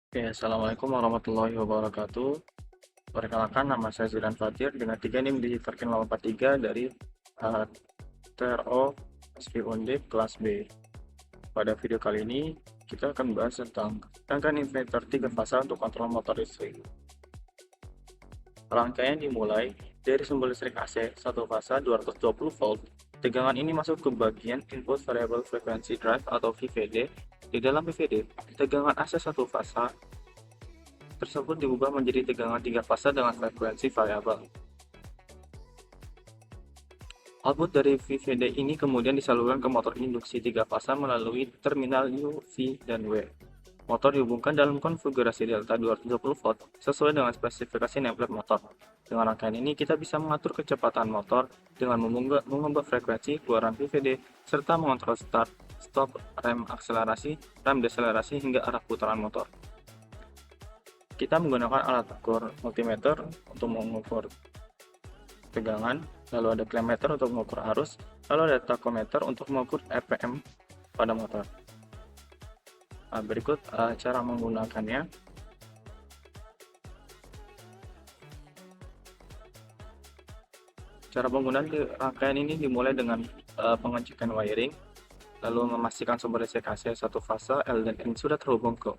Oke, Assalamualaikum warahmatullahi wabarakatuh. Perkenalkan, nama saya Zidan Fatir dengan 3 NIM di Verkin 843 dari uh, TRO SV Undip kelas B. Pada video kali ini, kita akan membahas tentang rangkaian inverter 3 fasa untuk kontrol motor listrik. Rangkaian dimulai dari sumber listrik AC 1 fasa 220 volt. Tegangan ini masuk ke bagian Input Variable Frequency Drive atau VVD. Di dalam VVD, tegangan AC 1 fasa tersebut diubah menjadi tegangan 3 fasa dengan frekuensi variabel. Output dari VVD ini kemudian disalurkan ke motor induksi 3 fasa melalui terminal U, V, dan W. Motor dihubungkan dalam konfigurasi delta 220 volt sesuai dengan spesifikasi nameplate motor. Dengan rangkaian ini kita bisa mengatur kecepatan motor dengan mengubah frekuensi keluaran VVD serta mengontrol start, stop, rem akselerasi, rem deselerasi hingga arah putaran motor. Kita menggunakan alat ukur multimeter untuk mengukur tegangan, lalu ada klimeter untuk mengukur arus, lalu ada takometer untuk mengukur RPM pada motor. Berikut cara menggunakannya. Cara penggunaan rangkaian ini dimulai dengan pengecekan wiring, lalu memastikan sumber listrik AC 1 fasa L dan N sudah terhubung ke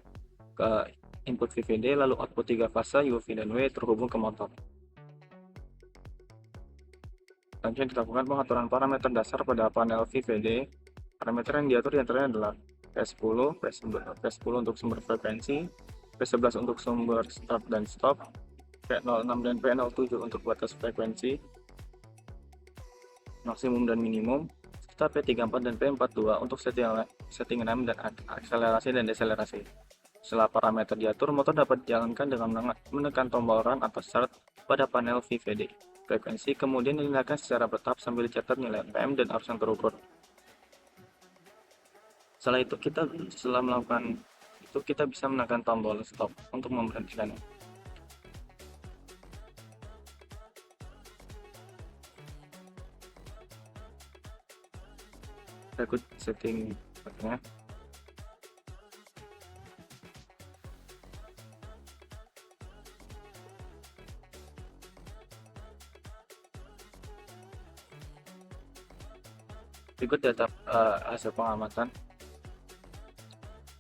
input VVD, lalu output 3 fasa U, V, dan W terhubung ke motor. Selanjutnya dilakukan pengaturan parameter dasar pada panel VVD. Parameter yang diatur diantaranya adalah P10, P10 untuk sumber frekuensi, P11 untuk sumber start dan stop, P06 dan P07 untuk batas frekuensi, maksimum dan minimum, serta P34 dan P42 untuk setting rem dan akselerasi dan deselerasi. Setelah parameter diatur, motor dapat dijalankan dengan menekan tombol run atau start pada panel VVD. Frekuensi kemudian dinyalakan secara bertahap sambil dicatat nilai RPM dan arus yang terukur. Setelah melakukan itu, kita bisa menekan tombol stop untuk memberhentikannya. Berikut setting nya. Berikut data hasil pengamatan.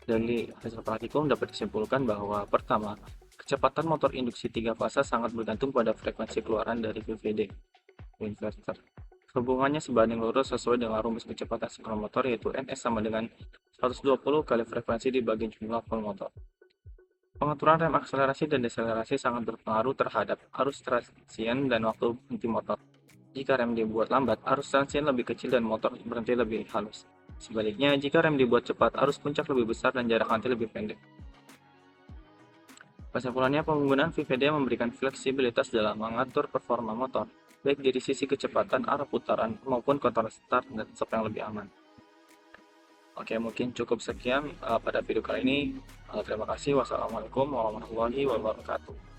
Dari hasil praktikum dapat disimpulkan bahwa pertama, kecepatan motor induksi 3 fasa sangat bergantung pada frekuensi keluaran dari VVD inverter. Hubungannya sebanding lurus sesuai dengan rumus kecepatan sinkron motor, yaitu Ns sama dengan 120 kali frekuensi dibagi jumlah pole motor. Pengaturan rem akselerasi dan deselerasi sangat berpengaruh terhadap arus transien dan waktu berhenti motor. Jika rem dibuat lambat, arus transien lebih kecil dan motor berhenti lebih halus. Sebaliknya, jika rem dibuat cepat, arus puncak lebih besar dan jarak henti lebih pendek. Kesimpulannya, penggunaan VVD memberikan fleksibilitas dalam mengatur performa motor, baik dari sisi kecepatan, arah putaran, maupun kontrol start dan stop yang lebih aman. Oke, mungkin cukup sekian pada video kali ini. Terima kasih. Wassalamualaikum warahmatullahi wabarakatuh.